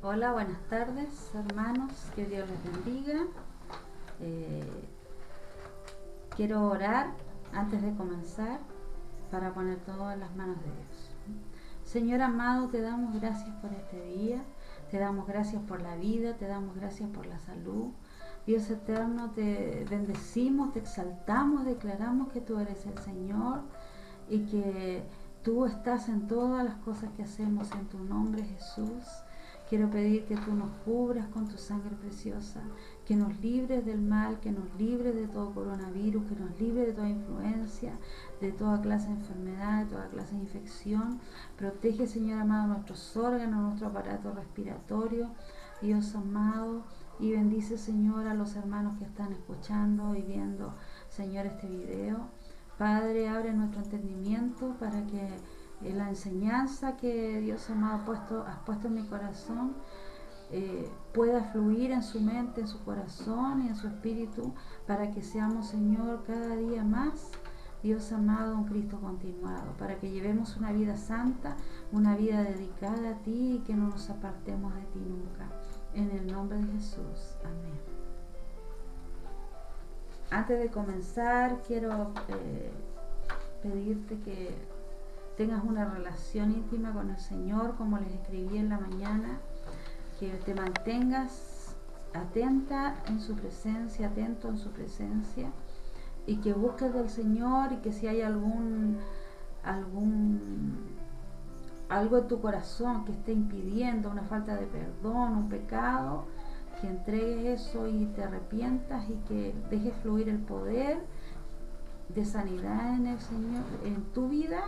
Hola, buenas tardes, hermanos, que Dios les bendiga. Quiero orar antes de comenzar para poner todo en las manos de Dios. Señor amado, te damos gracias por este día, te damos gracias por la vida, te damos gracias por la salud. Dios eterno, te bendecimos, te exaltamos, declaramos que tú eres el Señor y que tú estás en todas las cosas que hacemos en tu nombre, Jesús. Quiero pedir que tú nos cubras con tu sangre preciosa, que nos libres del mal, que nos libres de todo coronavirus, que nos libres de toda influencia, de toda clase de enfermedad, de toda clase de infección. Protege, Señor amado, nuestros órganos, nuestro aparato respiratorio, Dios amado, y bendice, Señor, a los hermanos que están escuchando y viendo, Señor, este video. Padre, abre nuestro entendimiento para que la enseñanza que Dios amado has puesto en mi corazón pueda fluir en su mente, en su corazón y en su espíritu, para que seamos, Señor, cada día más, Dios amado, un Cristo continuado, para que llevemos una vida santa, una vida dedicada a ti y que no nos apartemos de ti nunca. En el nombre de Jesús. Amén. Antes de comenzar, quiero pedirte que tengas una relación íntima con el Señor, como les escribí en la mañana, que te mantengas atenta en su presencia, atento en su presencia, y que busques del Señor, y que si hay algo en tu corazón que esté impidiendo, una falta de perdón, un pecado, que entregues eso y te arrepientas y que dejes fluir el poder de sanidad en el Señor, en tu vida,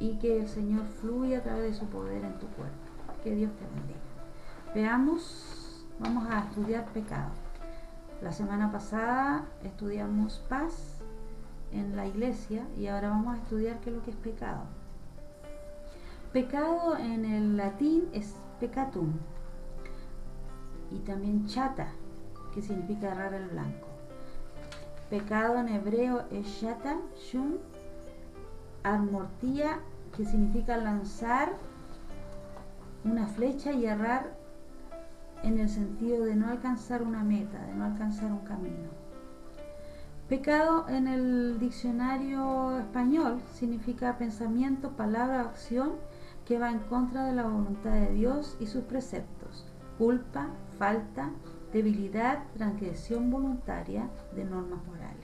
y que el Señor fluya a través de su poder en tu cuerpo. Que Dios te bendiga. Vamos a estudiar pecado. La semana pasada estudiamos paz en la iglesia y ahora vamos a estudiar qué es lo que es pecado. Pecado en el latín es peccatum y también chata, que significa errar el blanco. Pecado en hebreo es shata, shun, armortía, que significa lanzar una flecha y errar en el sentido de no alcanzar una meta, de no alcanzar un camino. Pecado en el diccionario español significa pensamiento, palabra o acción que va en contra de la voluntad de Dios y sus preceptos, culpa, falta, debilidad, transgresión voluntaria de normas morales.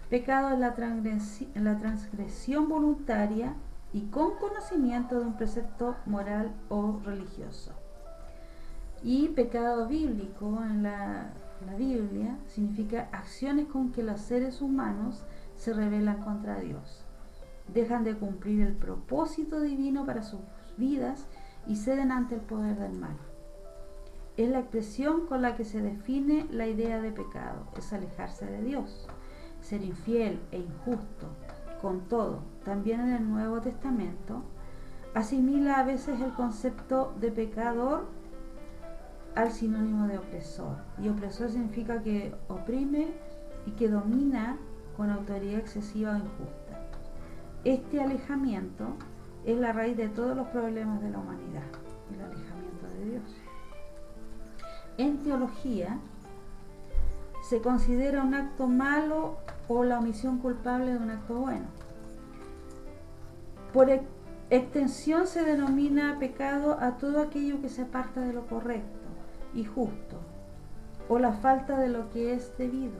Pecado es la transgresión voluntaria y con conocimiento de un precepto moral o religioso. Y pecado bíblico en la Biblia significa acciones con que los seres humanos se rebelan contra Dios, dejan de cumplir el propósito divino para sus vidas y ceden ante el poder del mal. Es la expresión con la que se define la idea de pecado, es alejarse de Dios, ser infiel e injusto. Con todo, también en el Nuevo Testamento asimila a veces el concepto de pecador al sinónimo de opresor, y opresor significa que oprime y que domina con autoridad excesiva o injusta. Este alejamiento es la raíz de todos los problemas de la humanidad, el alejamiento de Dios. En teología se considera un acto malo o la omisión culpable de un acto bueno. Por extensión se denomina pecado a todo aquello que se aparta de lo correcto y justo, o la falta de lo que es debido.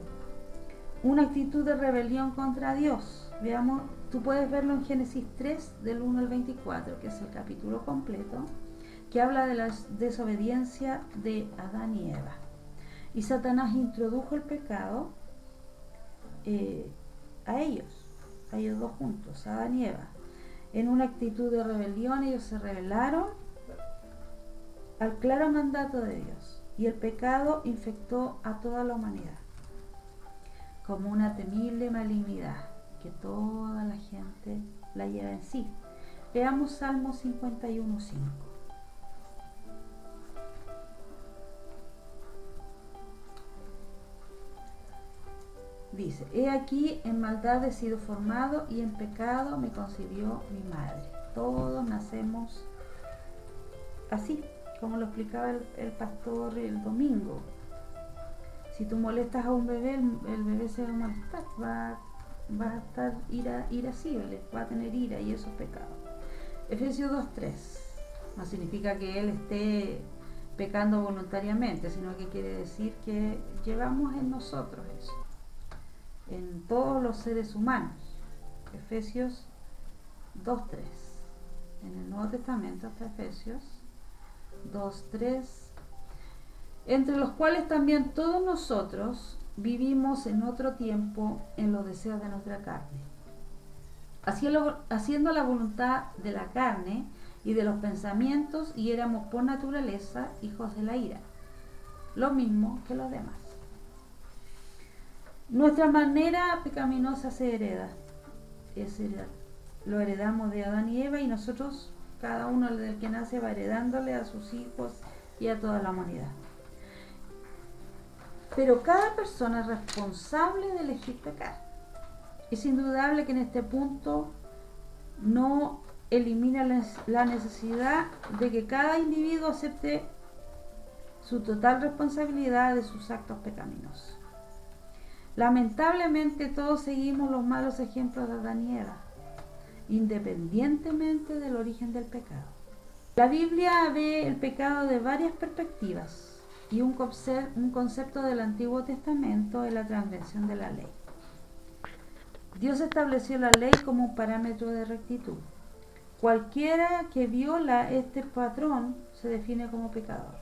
Una actitud de rebelión contra Dios. Veamos, tú puedes verlo en Génesis 3, del 1 al 24, que es el capítulo completo, que habla de la desobediencia de Adán y Eva. Y Satanás introdujo el pecado a ellos dos juntos, Adán y Eva. En una actitud de rebelión, ellos se rebelaron al claro mandato de Dios, y el pecado infectó a toda la humanidad como una temible malignidad que toda la gente la lleva en sí. Veamos Salmo 51:5. Dice: he aquí, en maldad he sido formado y en pecado me concibió mi madre. Todos nacemos así, como lo explicaba el pastor el domingo. Si tú molestas a un bebé, el bebé se va a molestar, va a estar irascible, va a tener ira, y eso es pecado. Efesios 2:3 no significa que él esté pecando voluntariamente, sino que quiere decir que llevamos en nosotros eso, en todos los seres humanos. Efesios 2:3. En el Nuevo Testamento está Efesios 2:3, entre los cuales también todos nosotros vivimos en otro tiempo en los deseos de nuestra carne, haciendo la voluntad de la carne y de los pensamientos, y éramos por naturaleza hijos de la ira, lo mismo que los demás. Nuestra manera pecaminosa se hereda, lo heredamos de Adán y Eva, y nosotros, cada uno del que nace, va heredándole a sus hijos y a toda la humanidad. Pero cada persona es responsable de elegir pecar. Es indudable que en este punto no elimina la necesidad de que cada individuo acepte su total responsabilidad de sus actos pecaminosos. Lamentablemente todos seguimos los malos ejemplos de Adán y Eva, independientemente del origen del pecado. La Biblia ve el pecado de varias perspectivas, y un concepto del Antiguo Testamento es la transgresión de la ley. Dios estableció la ley como un parámetro de rectitud. Cualquiera que viola este patrón se define como pecador.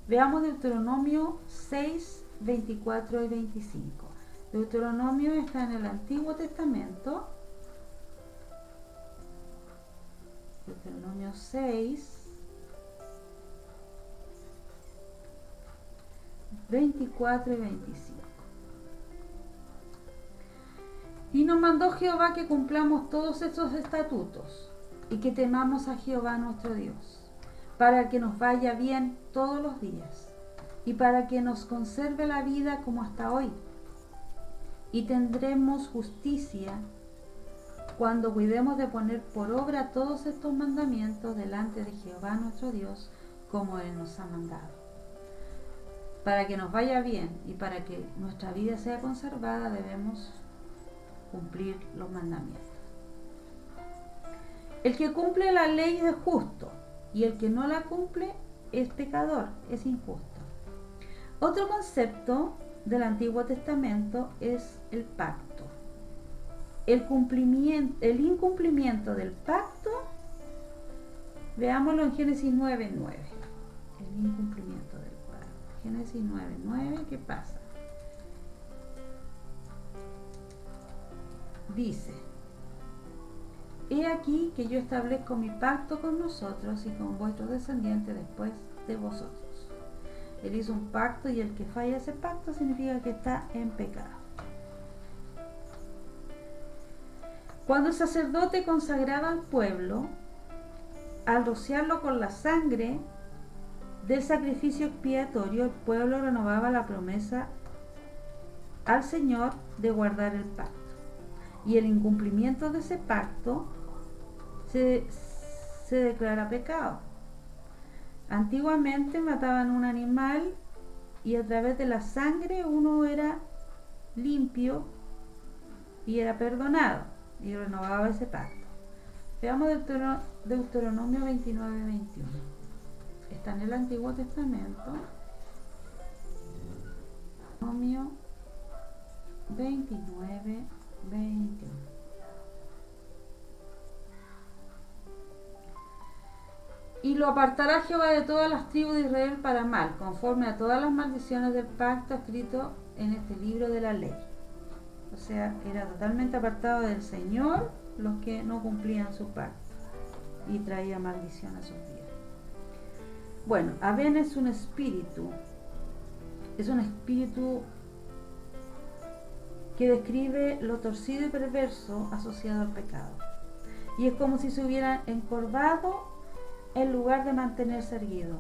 Veamos Deuteronomio 6, 24 y 25. Deuteronomio está en el Antiguo Testamento. Deuteronomio 6, 24 y 25. Y nos mandó Jehová que cumplamos todos estos estatutos y que temamos a Jehová nuestro Dios, para que nos vaya bien todos los días y para que nos conserve la vida como hasta hoy. Y tendremos justicia cuando cuidemos de poner por obra todos estos mandamientos delante de Jehová nuestro Dios, como Él nos ha mandado. Para que nos vaya bien y para que nuestra vida sea conservada, debemos cumplir los mandamientos. El que cumple la ley es justo, y el que no la cumple es pecador, es injusto. Otro concepto del Antiguo Testamento es el pacto. El incumplimiento del pacto, veámoslo en Génesis 9:9. El incumplimiento del pacto. Génesis 9:9, ¿qué pasa? Dice: he aquí que yo establezco mi pacto con nosotros y con vuestros descendientes después de vosotros. Él hizo un pacto, y el que falla ese pacto significa que está en pecado. Cuando el sacerdote consagraba al pueblo, al rociarlo con la sangre del sacrificio expiatorio, el pueblo renovaba la promesa al Señor de guardar el pacto. Y el incumplimiento de ese pacto se declara pecado. Antiguamente mataban un animal y a través de la sangre uno era limpio y era perdonado y renovaba ese pacto. Veamos Deuteronomio 29:21. Está en el Antiguo Testamento. Deuteronomio 29:21. Y lo apartará Jehová de todas las tribus de Israel para mal, conforme a todas las maldiciones del pacto escrito en este libro de la ley. O sea, era totalmente apartado del Señor los que no cumplían su pacto, y traía maldición a sus vidas. Bueno, Abén es un espíritu que describe lo torcido y perverso asociado al pecado. Y es como si se hubiera encorvado en lugar de mantenerse erguido.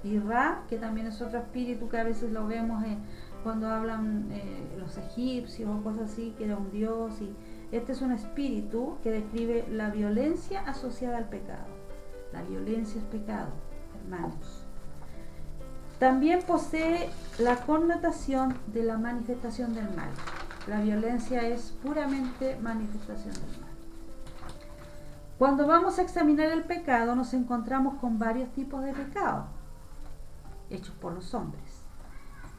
Y Ra, que también es otro espíritu que a veces lo vemos cuando hablan los egipcios o cosas así, que era un dios. Y este es un espíritu que describe la violencia asociada al pecado. La violencia es pecado, hermanos. También posee la connotación de la manifestación del mal. La violencia es puramente manifestación del mal. Cuando vamos a examinar el pecado, nos encontramos con varios tipos de pecado hechos por los hombres.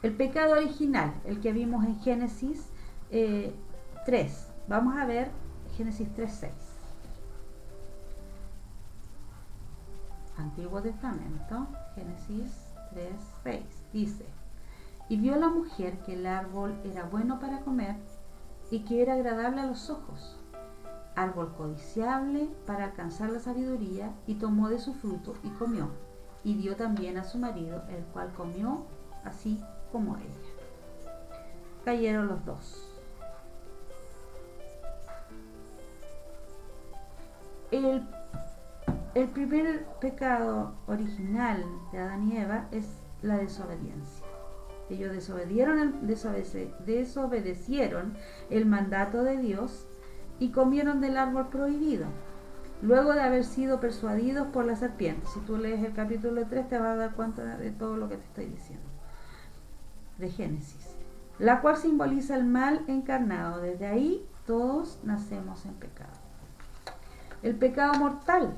El pecado original, el que vimos en Génesis 3. Vamos a ver Génesis 3:6. Antiguo Testamento, Génesis 3:6. Dice: y vio la mujer que el árbol era bueno para comer y que era agradable a los ojos, árbol codiciable para alcanzar la sabiduría, y tomó de su fruto y comió, y dio también a su marido, el cual comió así como ella. Cayeron los dos. El primer pecado original de Adán y Eva es la desobediencia. Ellos desobedecieron el mandato de Dios y comieron del árbol prohibido, luego de haber sido persuadidos por la serpiente. Si tú lees el capítulo 3 te vas a dar cuenta de todo lo que te estoy diciendo, de Génesis, la cual simboliza el mal encarnado. Desde ahí todos nacemos en pecado. El pecado mortal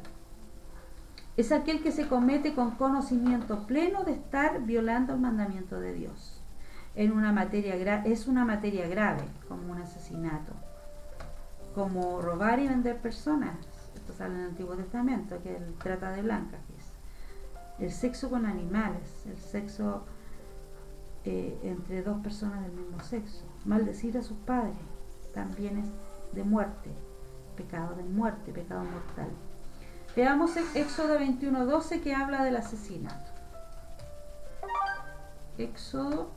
es aquel que se comete con conocimiento pleno de estar violando el mandamiento de Dios. Es una materia grave, como un asesinato, como robar y vender personas. Esto sale en el Antiguo Testamento, que es el trata de blancas, que es el sexo con animales, el sexo entre dos personas del mismo sexo. Maldecir a sus padres también es de muerte, pecado de muerte, pecado mortal. Veamos Éxodo 21:12, que habla del asesinato. Éxodo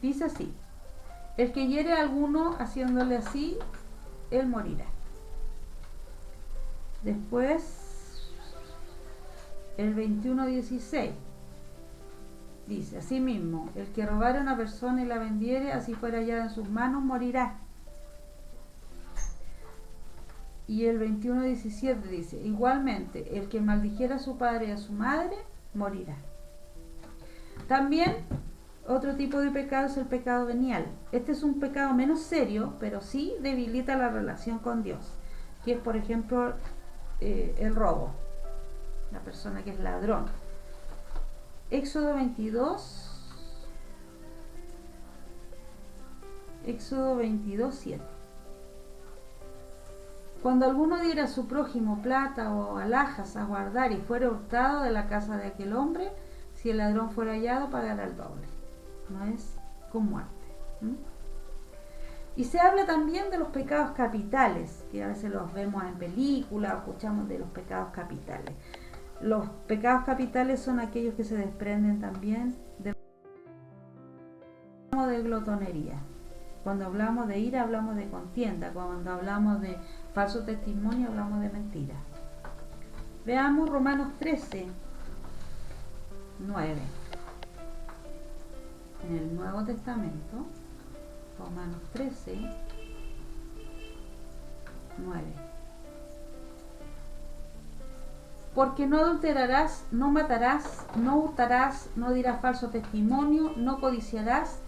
dice así: el que hiere a alguno haciéndole así, él morirá. Después, el 21:16 dice: asimismo, el que robare a una persona y la vendiere, así fuera hallada en sus manos, morirá. Y el 21:17 dice: igualmente, el que maldijera a su padre y a su madre, morirá. También otro tipo de pecado es el pecado venial. Este es un pecado menos serio, pero sí debilita la relación con Dios, que es, por ejemplo, el robo, la persona que es ladrón. Éxodo 22:7. Cuando alguno diera a su prójimo plata o alhajas a guardar y fuera hurtado de la casa de aquel hombre, si el ladrón fuera hallado, pagará el doble. No es con muerte. Y se habla también de los pecados capitales, que a veces los vemos en películas o escuchamos de los pecados capitales. Los pecados capitales son aquellos que se desprenden también de glotonería. Cuando hablamos de ira, hablamos de contienda. Cuando hablamos de falso testimonio, hablamos de mentira. Veamos Romanos 13:9. En el Nuevo Testamento, Romanos 13:9. Porque no adulterarás, no matarás, no hurtarás, no dirás falso testimonio, no codiciarás,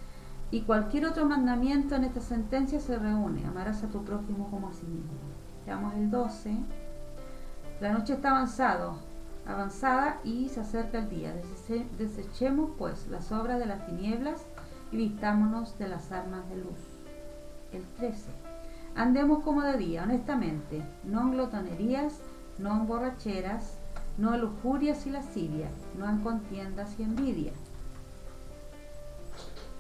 y cualquier otro mandamiento en esta sentencia se reúne: amarás a tu prójimo como a sí mismo. Veamos el 12. La noche está avanzada y se acerca el día. Desechemos pues las obras de las tinieblas y vistámonos de las armas de luz. El 13. Andemos como de día, honestamente, no en glotonerías, no en borracheras, no en lujurias y lascivia, no en contiendas y envidia.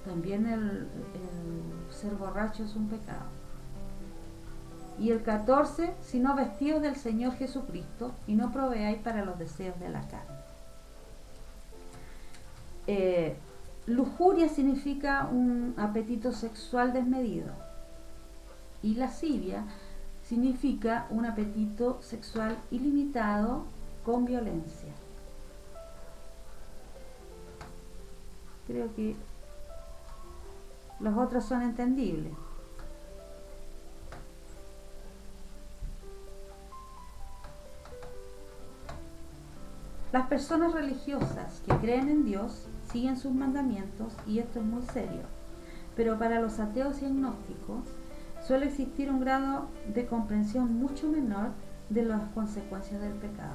También el ser borracho es un pecado. Y el 14, sino vestidos del Señor Jesucristo, y no proveáis para los deseos de la carne. Lujuria significa un apetito sexual desmedido, y lascivia significa un apetito sexual ilimitado con violencia. Creo que Los otros son entendibles. Las personas religiosas que creen en Dios siguen sus mandamientos y esto es muy serio. Pero para los ateos y agnósticos suele existir un grado de comprensión mucho menor de las consecuencias del pecado.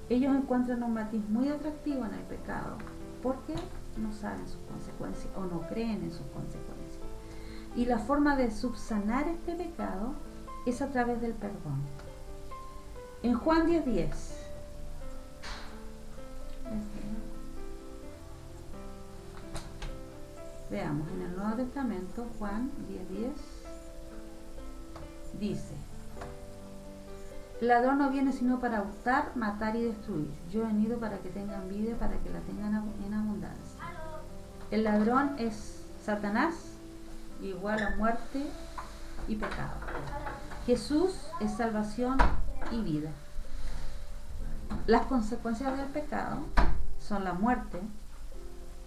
Ellos encuentran un matiz muy atractivo en el pecado porque no saben sus consecuencias o no creen en sus consecuencias. Y la forma de subsanar este pecado es a través del perdón. En Juan 10:10 veamos, en el Nuevo Testamento, Juan 10:10 dice: el ladrón no viene sino para hurtar, matar y destruir. Yo he venido para que tengan vida y para que la tengan en abundancia. El ladrón es Satanás, igual a muerte y pecado. Jesús es salvación y vida. Las consecuencias del pecado son la muerte,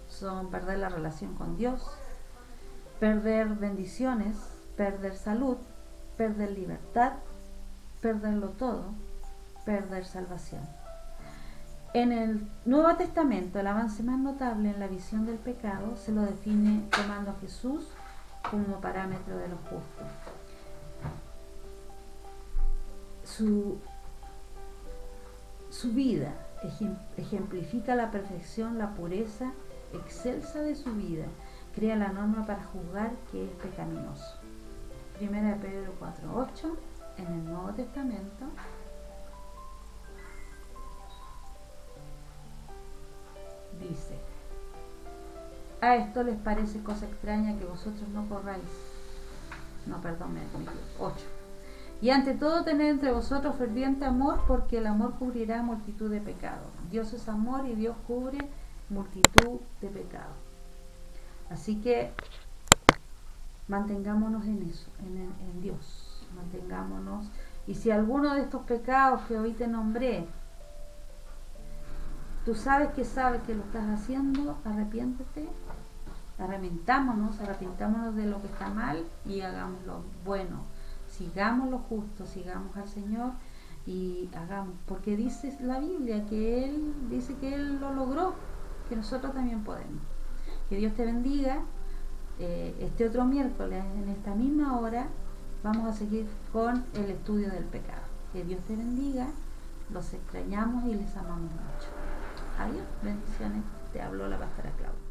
son perder la relación con Dios, perder bendiciones, perder salud, perder libertad, perderlo todo, perder salvación. En el Nuevo Testamento, el avance más notable en la visión del pecado se lo define tomando a Jesús como parámetro de lo justo. Su vida ejemplifica la perfección, la pureza excelsa de su vida, crea la norma para juzgar que es pecaminoso. Primera de Pedro 4:8 en el Nuevo Testamento dice: a esto les parece cosa extraña que vosotros no corráis. No, perdón, me equivoqué. 8. Y ante todo tened entre vosotros ferviente amor, porque el amor cubrirá multitud de pecados. Dios es amor y Dios cubre multitud de pecados. Así que mantengámonos en eso, en Dios. Mantengámonos. Y si alguno de estos pecados que hoy te nombré, tú sabes que lo estás haciendo, arrepiéntete, arrepentámonos de lo que está mal y hagamos lo bueno. Sigamos lo justo, sigamos al Señor y hagamos, porque dice la Biblia que Él dice que Él lo logró, que nosotros también podemos. Que Dios te bendiga. Este otro miércoles, en esta misma hora, vamos a seguir con el estudio del pecado. Que Dios te bendiga, los extrañamos y les amamos mucho. Adiós, bendiciones. Te habló la pastora Claudia.